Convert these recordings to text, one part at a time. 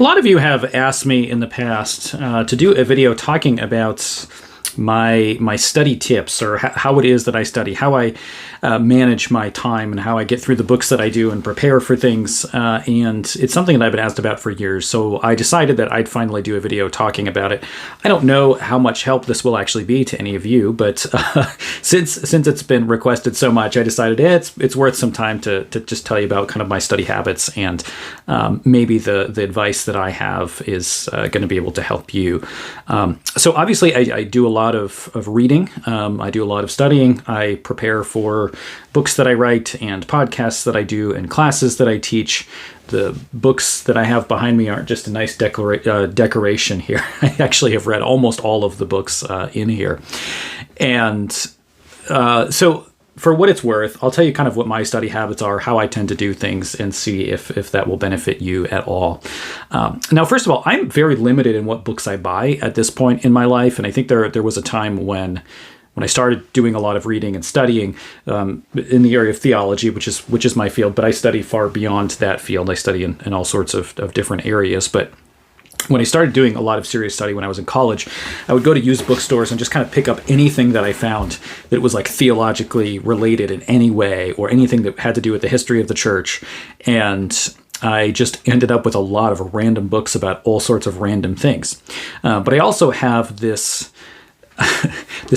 A lot of you have asked me in the past to do a video talking about my study tips, or how it is that I study, how I manage my time, and how I get through the books that I do and prepare for things. And it's something that I've been asked about for years. So I decided that I'd finally do a video talking about it. I don't know how much help this will actually be to any of you, but since it's been requested so much, I decided it's worth some time to just tell you about kind of my study habits, and maybe the advice that I have is going to be able to help you. So obviously I do a lot of reading. I do a lot of studying. I prepare for books that I write and podcasts that I do and classes that I teach. The books that I have behind me aren't just a nice decoration here. I actually have read almost all of the books in here. And so for what it's worth, I'll tell you kind of what my study habits are, how I tend to do things, and see if that will benefit you at all. Now, first of all, I'm very limited in what books I buy at this point in my life. And I think there was a time when I started doing a lot of reading and studying in the area of theology, which is my field, but I study far beyond that field. I study in all sorts of different areas. But when I started doing a lot of serious study when I was in college, I would go to used bookstores and just kind of pick up anything that I found that was like theologically related in any way, or anything that had to do with the history of the church. And I just ended up with a lot of random books about all sorts of random things. But I also have this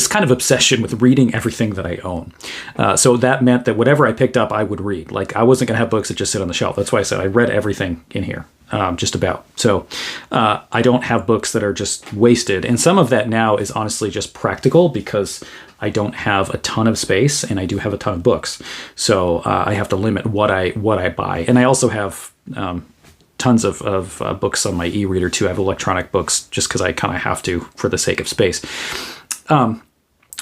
kind of obsession with reading everything that I own. So that meant that whatever I picked up, I would read. Like, I wasn't going to have books that just sit on the shelf. That's why I said I read everything in here, just about. So I don't have books that are just wasted. And some of that now is honestly just practical, because I don't have a ton of space and I do have a ton of books. So I have to limit what I buy. And I also have tons of books on my e-reader too. I have electronic books just because I kind of have to for the sake of space.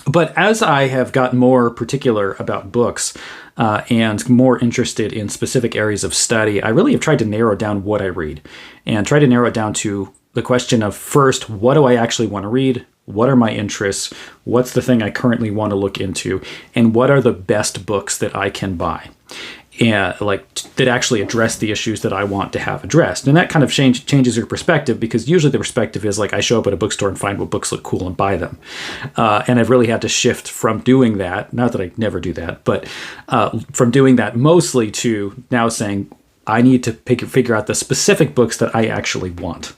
But as I have gotten more particular about books and more interested in specific areas of study, I really have tried to narrow down what I read, and try to narrow it down to the question of, first, what do I actually want to read? What are my interests? What's the thing I currently want to look into? And what are the best books that I can buy? And that actually address the issues that I want to have addressed. And that kind of changes your perspective, because usually the perspective is like, I show up at a bookstore and find what books look cool and buy them. And I've really had to shift from doing that, not that I never do that, but from doing that mostly to now saying, I need to figure out the specific books that I actually want.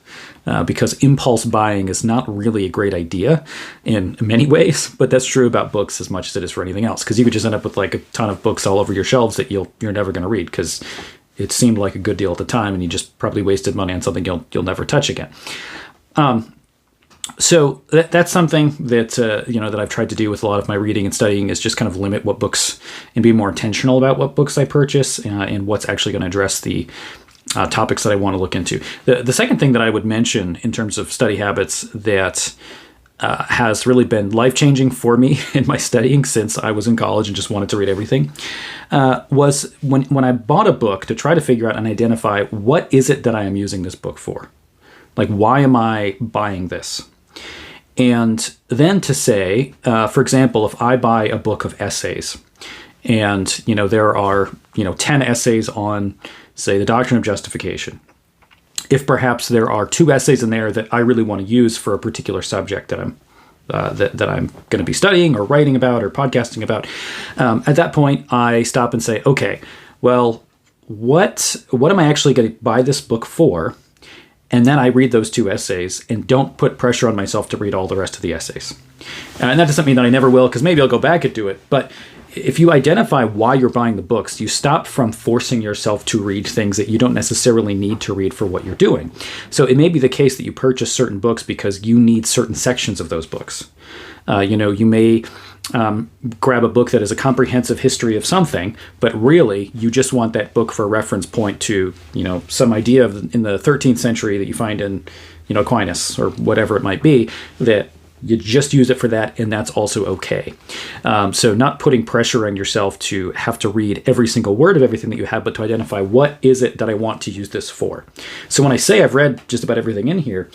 Because impulse buying is not really a great idea in many ways, but that's true about books as much as it is for anything else. Because you could just end up with like a ton of books all over your shelves that you're never going to read, because it seemed like a good deal at the time, and you just probably wasted money on something you'll never touch again. So that's something that that I've tried to do with a lot of my reading and studying, is just kind of limit what books and be more intentional about what books I purchase and what's actually going to address the topics that I want to look into. The second thing that I would mention in terms of study habits that has really been life-changing for me in my studying since I was in college and just wanted to read everything, was when I bought a book to try to figure out and identify, what is it that I am using this book for? Like, why am I buying this? And then to say, for example, if I buy a book of essays, and there are 10 essays on, say, the doctrine of justification. If perhaps there are 2 essays in there that I really want to use for a particular subject that I'm going to be studying or writing about or podcasting about, at that point I stop and say, okay, well, what am I actually going to buy this book for? And then I read those 2 essays and don't put pressure on myself to read all the rest of the essays. And that doesn't mean that I never will, because maybe I'll go back and do it. But if you identify why you're buying the books, you stop from forcing yourself to read things that you don't necessarily need to read for what you're doing. So it may be the case that you purchase certain books because you need certain sections of those books. You may grab a book that is a comprehensive history of something, but really you just want that book for a reference point to, some idea in the 13th century that you find in, Aquinas or whatever it might be, that you just use it for that, and that's also okay. So not putting pressure on yourself to have to read every single word of everything that you have, but to identify, what is it that I want to use this for? So when I say I've read just about everything in here,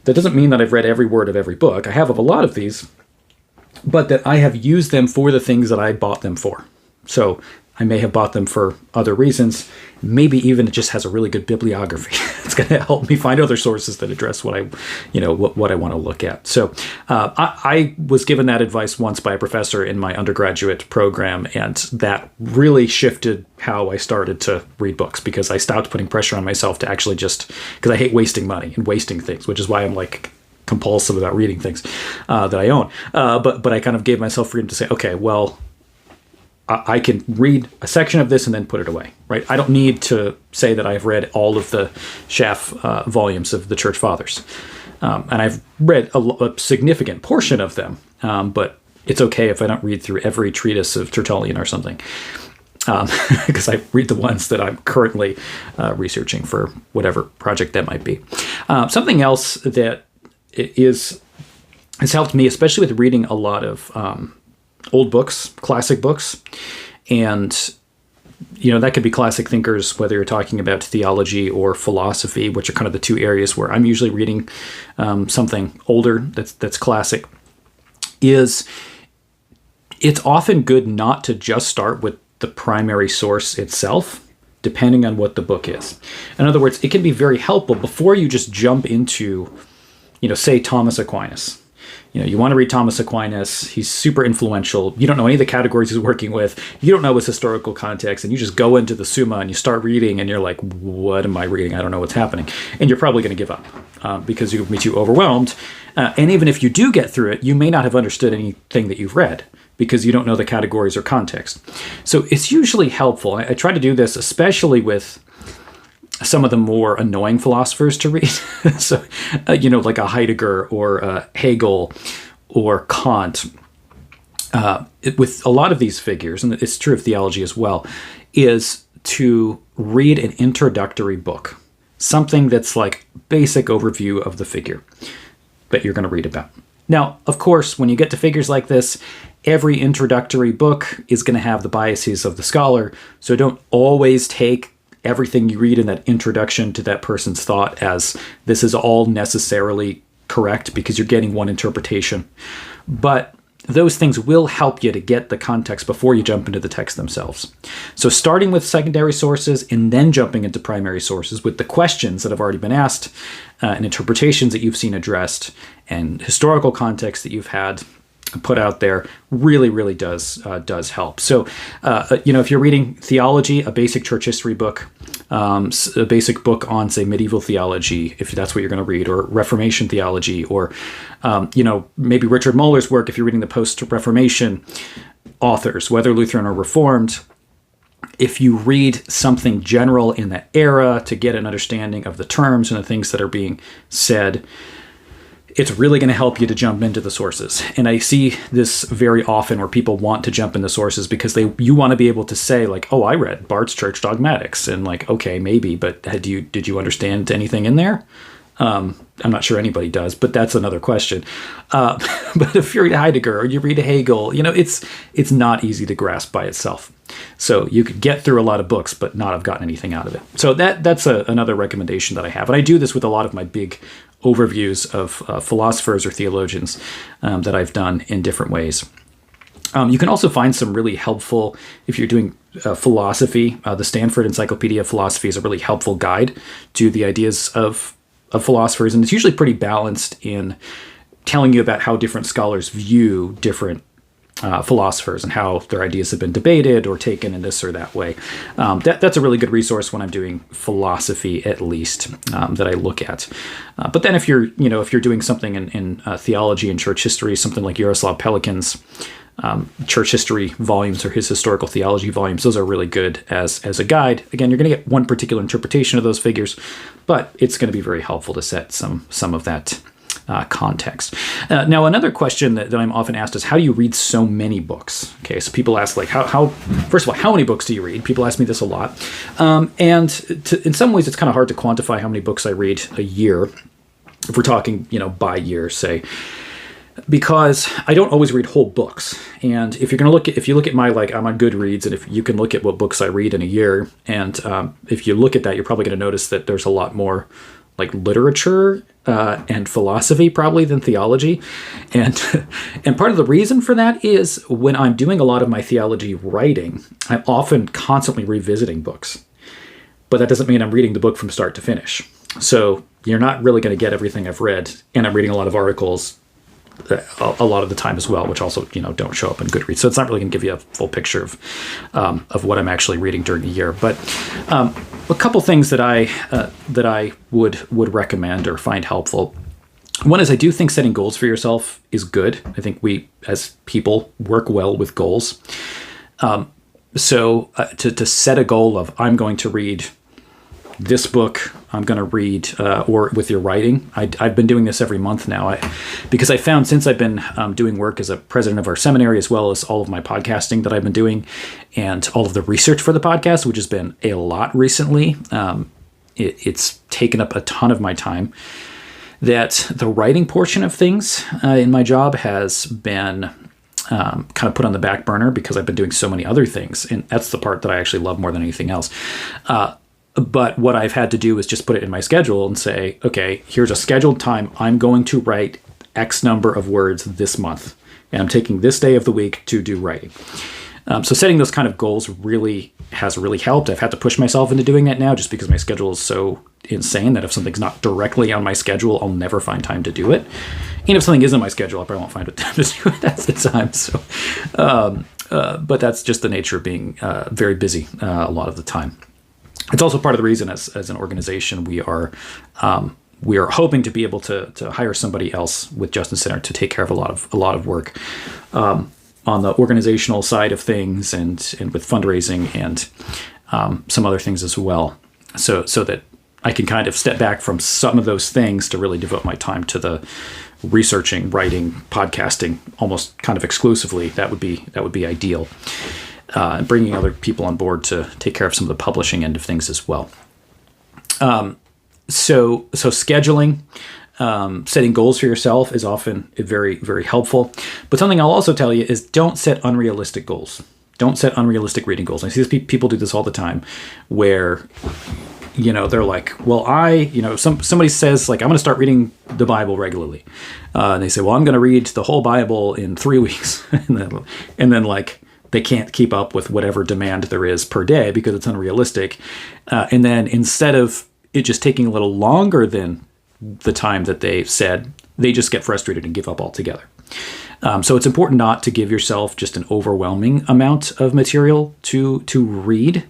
that doesn't mean that I've read every word of every book. I have of a lot of these, but that I have used them for the things that I bought them for. So I may have bought them for other reasons. Maybe even it just has a really good bibliography. It's going to help me find other sources that address what I want to look at. So I was given that advice once by a professor in my undergraduate program, and that really shifted how I started to read books, because I stopped putting pressure on myself to actually just, because I hate wasting money and wasting things, which is why I'm like compulsive about reading things that I own. But I kind of gave myself freedom to say, okay, well, I can read a section of this and then put it away, right? I don't need to say that I've read all of the Schaff volumes of the Church Fathers. And I've read a significant portion of them, but it's okay if I don't read through every treatise of Tertullian or something, because I read the ones that I'm currently researching for whatever project that might be. Something else that has helped me, especially with reading a lot of old books, classic books, and that could be classic thinkers, whether you're talking about theology or philosophy, which are kind of the two areas where I'm usually reading something older that's classic. It's often good not to just start with the primary source itself, depending on what the book is. In other words, it can be very helpful before you just jump into, say Thomas Aquinas. You want to read Thomas Aquinas. He's super influential. You don't know any of the categories he's working with. You don't know his historical context, and you just go into the Summa and you start reading, and you're like, what am I reading? I don't know what's happening. And you're probably going to give up because you'll be too overwhelmed. And even if you do get through it, you may not have understood anything that you've read because you don't know the categories or context. So it's usually helpful. I try to do this, especially with some of the more annoying philosophers to read. So, like a Heidegger or Hegel or Kant. With a lot of these figures, and it's true of theology as well, is to read an introductory book. Something that's like basic overview of the figure that you're going to read about. Now, of course, when you get to figures like this, every introductory book is going to have the biases of the scholar. So don't always take everything you read in that introduction to that person's thought as this is all necessarily correct, because you're getting one interpretation. But those things will help you to get the context before you jump into the text themselves. So starting with secondary sources and then jumping into primary sources with the questions that have already been asked and interpretations that you've seen addressed and historical context that you've had put out there really, really does help. So, if you're reading theology, a basic church history book, a basic book on, say, medieval theology, if that's what you're going to read, or Reformation theology, or, maybe Richard Muller's work if you're reading the post-Reformation authors, whether Lutheran or Reformed. If you read something general in that era to get an understanding of the terms and the things that are being said, it's really going to help you to jump into the sources. And I see this very often where people want to jump into sources because you want to be able to say, like, oh, I read Barth's Church Dogmatics, and like, okay, maybe, but did you understand anything in there? I'm not sure anybody does, but that's another question. But if you read Heidegger or you read Hegel, it's not easy to grasp by itself. So you could get through a lot of books, but not have gotten anything out of it. So that's another recommendation that I have. And I do this with a lot of my big overviews of philosophers or theologians that I've done in different ways. You can also find some really helpful, if you're doing philosophy, the Stanford Encyclopedia of Philosophy is a really helpful guide to the ideas of philosophers. And it's usually pretty balanced in telling you about how different scholars view different philosophers and how their ideas have been debated or taken in this or that way. That's a really good resource when I'm doing philosophy, at least, that I look at. But then if you're doing something in theology and church history, something like Jaroslav Pelikan's church history volumes or his historical theology volumes, those are really good as a guide. Again, you're going to get one particular interpretation of those figures, but it's going to be very helpful to set some of that context. Now, another question that I'm often asked is, how do you read so many books? Okay, so people ask, like, first of all, how many books do you read? People ask me this a lot. In some ways, it's kind of hard to quantify how many books I read a year, if we're talking, by year, say, because I don't always read whole books. And if you look at my, I'm on Goodreads, and if you can look at what books I read in a year, and if you look at that, you're probably going to notice that there's a lot more like literature and philosophy probably than theology. And and part of the reason for that is when I'm doing a lot of my theology writing, I'm often constantly revisiting books. But that doesn't mean I'm reading the book from start to finish. So you're not really going to get everything I've read, and I'm reading a lot of articles a lot of the time as well, which also don't show up in Goodreads. So it's not really going to give you a full picture of what I'm actually reading during the year. But a couple things that I would recommend or find helpful. One is I do think setting goals for yourself is good. I think we as people work well with goals. So to set a goal of I'm going to read this book, I'm going to read, or with your writing. I've been doing this every month now because I found since I've been doing work as a president of our seminary, as well as all of my podcasting that I've been doing and all of the research for the podcast, which has been a lot recently, it's taken up a ton of my time, that the writing portion of things in my job has been kind of put on the back burner because I've been doing so many other things. And that's the part that I actually love more than anything else. But what I've had to do is just put it in my schedule and say, okay, here's a scheduled time. I'm going to write X number of words this month. And I'm taking this day of the week to do writing. So setting those kind of goals has really helped. I've had to push myself into doing that now just because my schedule is so insane that if something's not directly on my schedule, I'll never find time to do it. And if something is on my schedule, I probably won't find time to do it at the time. So, but that's just the nature of being very busy a lot of the time. It's also part of the reason as an organization we are hoping to be able to hire somebody else with Justin Center to take care of a lot of work on the organizational side of things and with fundraising and some other things as well. So that I can kind of step back from some of those things to really devote my time to the researching, writing, podcasting almost kind of exclusively. That would be ideal. Bringing other people on board to take care of some of the publishing end of things as well. So scheduling, setting goals for yourself is often very, very helpful. But something I'll also tell you is don't set unrealistic goals. Don't set unrealistic reading goals. I see people do this all the time where, they're like, well, somebody says like, I'm going to start reading the Bible regularly. And they say, well, I'm going to read the whole Bible in 3 weeks. and then like, they can't keep up with whatever demand there is per day because it's unrealistic. And then instead of it just taking a little longer than the time that they said, they just get frustrated and give up altogether. So it's important not to give yourself just an overwhelming amount of material to read.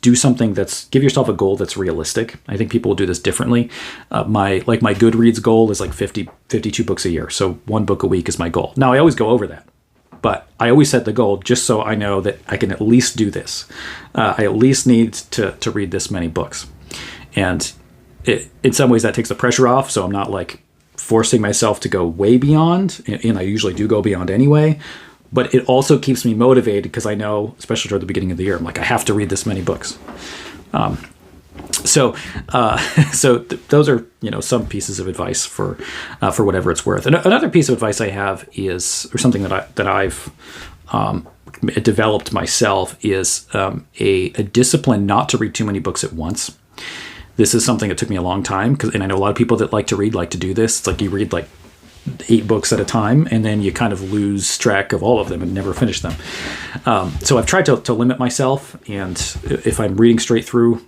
Do something give yourself a goal that's realistic. I think people will do this differently. My Goodreads goal is like 52 books a year. So 1 book a week is my goal. Now I always go over that. But I always set the goal just so I know that I can at least do this. I at least need to read this many books. And in some ways that takes the pressure off. So I'm not like forcing myself to go way beyond. And I usually do go beyond anyway. But it also keeps me motivated because I know, especially toward the beginning of the year, I'm like, I have to read this many books. So those are some pieces of advice for whatever it's worth. And another piece of advice I have is, or something that I've developed myself, is a discipline not to read too many books at once. This is something that took me a long time, and I know a lot of people that like to do this. It's like you read like 8 books at a time, and then you kind of lose track of all of them and never finish them. So I've tried to limit myself, and if I'm reading straight through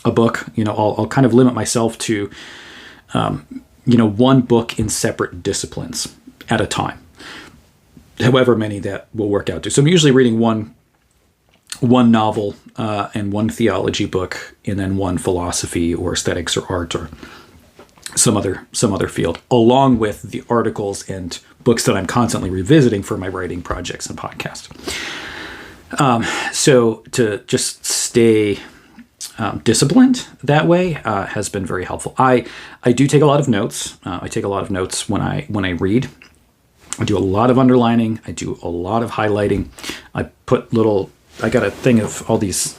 a book, I'll kind of limit myself to, 1 book in separate disciplines at a time, however many that will work out to. So I'm usually reading one novel and 1 theology book, and then 1 philosophy or aesthetics or art or some other field, along with the articles and books that I'm constantly revisiting for my writing projects and podcast. So to just stay disciplined that way has been very helpful. I do take a lot of notes. I take a lot of notes when I read. I do a lot of underlining. I do a lot of highlighting. I got a thing of all these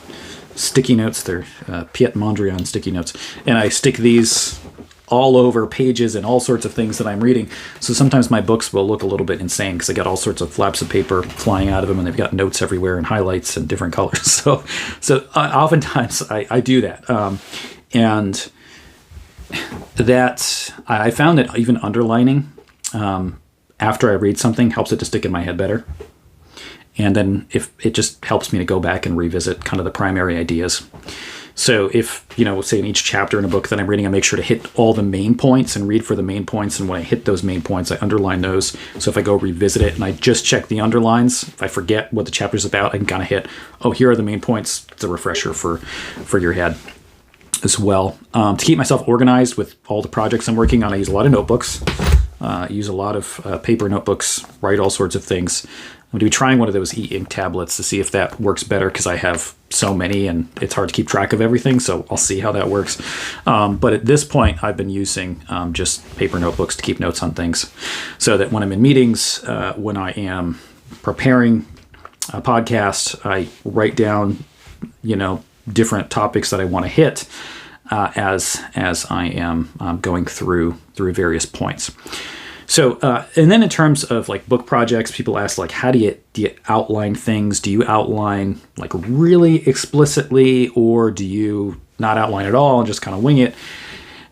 sticky notes. They're Piet Mondrian sticky notes. And I stick these all over pages and all sorts of things that I'm reading. So sometimes my books will look a little bit insane because I got all sorts of flaps of paper flying out of them, and they've got notes everywhere and highlights and different colors. So oftentimes I do that. And that I found that even underlining after I read something helps it to stick in my head better. And then if it just helps me to go back and revisit kind of the primary ideas. So if, say in each chapter in a book that I'm reading, I make sure to hit all the main points and read for the main points. And when I hit those main points, I underline those. So if I go revisit it and I just check the underlines, if I forget what the chapter's about, I can kind of hit, oh, here are the main points. It's a refresher for your head as well. To keep myself organized with all the projects I'm working on, I use a lot of notebooks. Use a lot of paper notebooks, write all sorts of things. I'm going to be trying one of those e-ink tablets to see if that works better because I have so many and it's hard to keep track of everything. So I'll see how that works. But at this point, I've been using just paper notebooks to keep notes on things so that when I'm in meetings, when I am preparing a podcast, I write down, different topics that I want to hit as I am going through various points. So, and then in terms of like book projects, people ask like, how do you outline things? Do you outline like really explicitly, or do you not outline at all and just kind of wing it?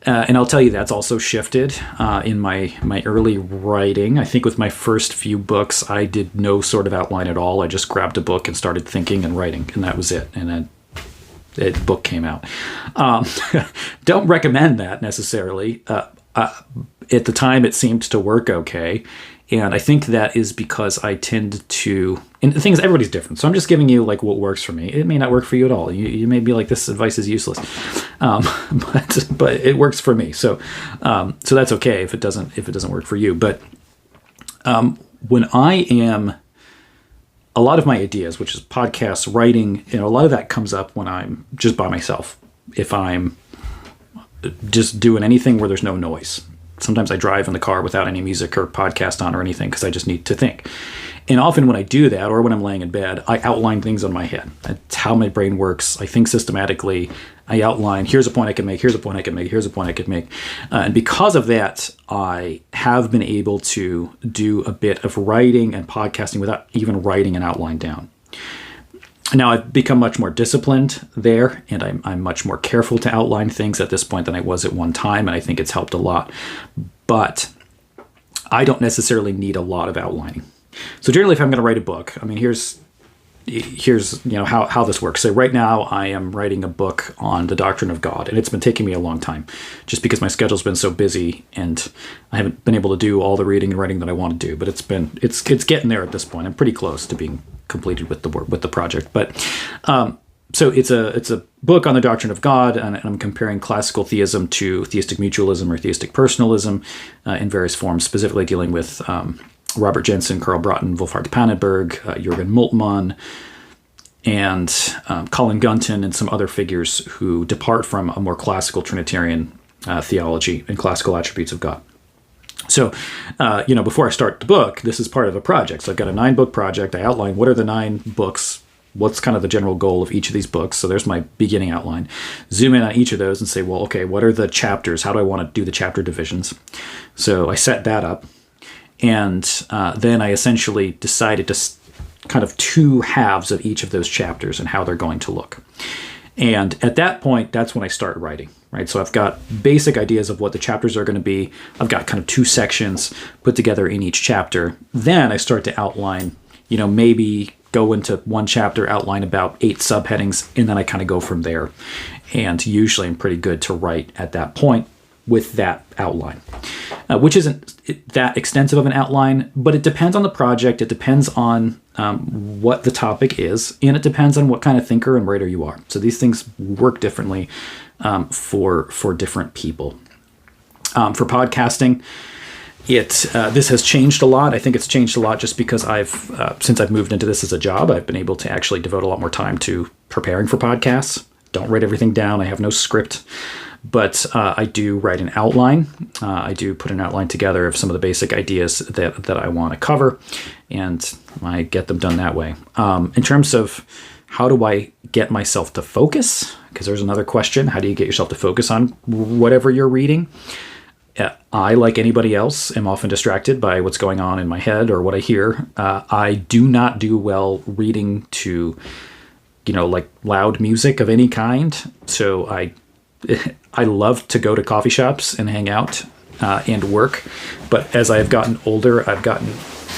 And I'll tell you that's also shifted in my early writing. I think with my first few books, I did no sort of outline at all. I just grabbed a book and started thinking and writing, and that was it. And then the book came out. Don't recommend that necessarily. At the time, it seemed to work okay. And I think that is because I tend to, and the thing is, everybody's different. So I'm just giving you like what works for me. It may not work for you at all. You may be like, this advice is useless. But it works for me. So that's okay if it doesn't work for you. But when I am, a lot of my ideas, which is podcasts, writing, a lot of that comes up when I'm just by myself. If I'm just doing anything where there's no noise. Sometimes I drive in the car without any music or podcast on or anything because I just need to think. And often when I do that, or when I'm laying in bed, I outline things on my head. That's how my brain works. I think systematically. I outline, here's a point I can make, here's a point I can make, here's a point I could make. And because of that, I have been able to do a bit of writing and podcasting without even writing an outline down. Now I've become much more disciplined there, and I'm much more careful to outline things at this point than I was at one time, and I think it's helped a lot. But I don't necessarily need a lot of outlining. So generally, if I'm going to write a book, here's how this works. So right now, I am writing a book on the doctrine of God, and it's been taking me a long time, just because my schedule's been so busy, and I haven't been able to do all the reading and writing that I want to do. But it's getting there at this point. I'm pretty close to being completed with the project. But so it's a book on the doctrine of God, and I'm comparing classical theism to theistic mutualism or theistic personalism in various forms, specifically dealing with Robert Jensen, Karl Broughton, Wolfhard Pannenberg, Jürgen Moltmann, and Colin Gunton, and some other figures who depart from a more classical Trinitarian theology and classical attributes of God. So, before I start the book, this is part of a project. So I've got a 9-book project. I outline what are the 9 books, what's kind of the general goal of each of these books. So there's my beginning outline. Zoom in on each of those and say, well, okay, what are the chapters? How do I want to do the chapter divisions? So I set that up. And then I essentially decided to kind of 2 halves of each of those chapters and how they're going to look. And at that point, that's when I start writing, right? So I've got basic ideas of what the chapters are going to be. I've got kind of 2 sections put together in each chapter. Then I start to outline, maybe go into one chapter, outline about 8 subheadings, and then I kind of go from there. And usually I'm pretty good to write at that point with that outline, which isn't that extensive of an outline, but it depends on the project. It depends on what the topic is, and it depends on what kind of thinker and writer you are. So these things work differently for different people. For podcasting, this has changed a lot. I think it's changed a lot just because since I've moved into this as a job, I've been able to actually devote a lot more time to preparing for podcasts. Don't write everything down. I have no script. But I do write an outline. I do put an outline together of some of the basic ideas that I want to cover, and I get them done that way. In terms of how do I get myself to focus, because there's another question, how do you get yourself to focus on whatever you're reading? I, like anybody else, am often distracted by what's going on in my head or what I hear. I do not do well reading to, like loud music of any kind, so I love to go to coffee shops and hang out and work. But as I've gotten older, I've gotten,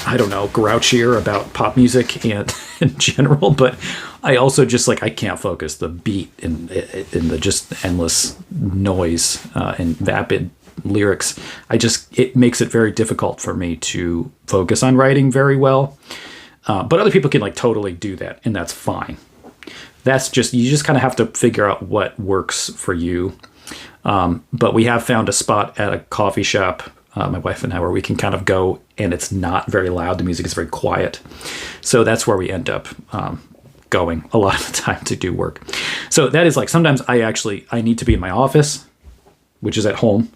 I don't know, grouchier about pop music and in general. But I also just like, I can't focus. The beat and the just endless noise and vapid lyrics. It makes it very difficult for me to focus on writing very well. But other people can like totally do that, and that's fine. That's just, you just kind of have to figure out what works for you. But we have found a spot at a coffee shop, my wife and I, where we can kind of go, and it's not very loud. The music is very quiet. So that's where we end up going a lot of the time to do work. So that is like, sometimes I need to be in my office, which is at home,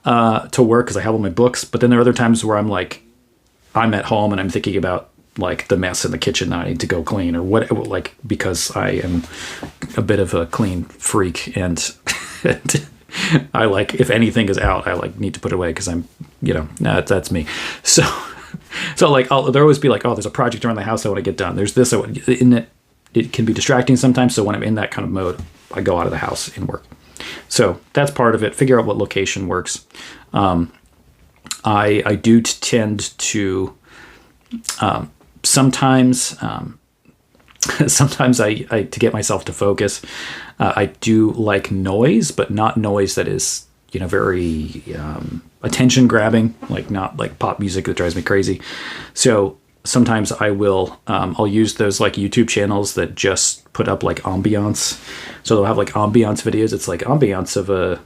to work because I have all my books. But then there are other times where I'm at home and I'm thinking about like the mess in the kitchen that I need to go clean, or what, like, because I am a bit of a clean freak, and I like, if anything is out, I like need to put it away because I'm, that's me. So like, there'll always be like, oh, there's a project around the house I want to get done. There's this, it can be distracting sometimes. So when I'm in that kind of mode, I go out of the house and work. So that's part of it. Figure out what location works. I do tend to, sometimes I to get myself to focus, I do like noise, but not noise that is, very attention grabbing, like not like pop music that drives me crazy. So sometimes I'll use those like YouTube channels that just put up like ambiance. So they'll have like ambiance videos. It's like ambiance of a,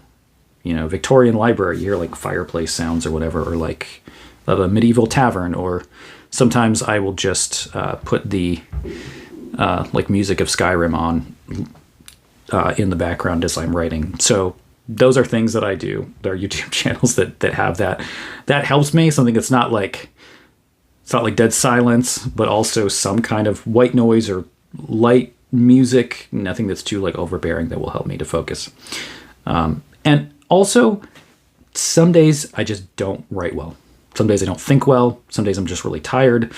Victorian library. You hear like fireplace sounds or whatever, or like of a medieval tavern. Or sometimes I will just put the like music of Skyrim on in the background as I'm writing. So those are things that I do. There are YouTube channels that have that. That helps me. Something that's not like, it's not like dead silence, but also some kind of white noise or light music. Nothing that's too like overbearing, that will help me to focus. And also, some days I just don't write well. Some days I don't think well. Some days I'm just really tired.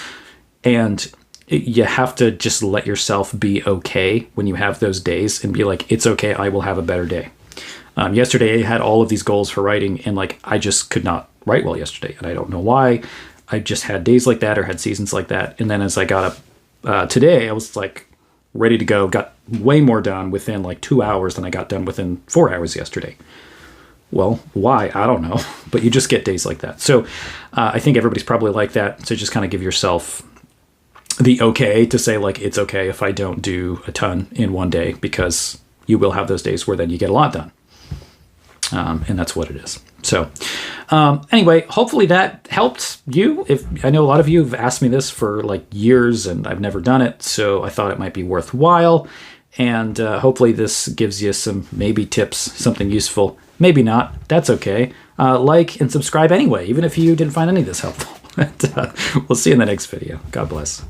And you have to just let yourself be okay when you have those days, and be like, it's okay, I will have a better day. Yesterday I had all of these goals for writing, and like, I just could not write well yesterday. And I don't know why. I just had days like that, or had seasons like that. And then as I got up today, I was like ready to go, got way more done within like 2 hours than I got done within 4 hours yesterday. Well, why? I don't know. But you just get days like that. So I think everybody's probably like that. So just kind of give yourself the okay to say like, it's okay if I don't do a ton in one day, because you will have those days where then you get a lot done. And that's what it is. So anyway, hopefully that helped you. If I know a lot of you have asked me this for like years, and I've never done it, so I thought it might be worthwhile. And hopefully this gives you some maybe tips, something useful. Maybe not. That's okay. Like and subscribe anyway, even if you didn't find any of this helpful. We'll see you in the next video. God bless.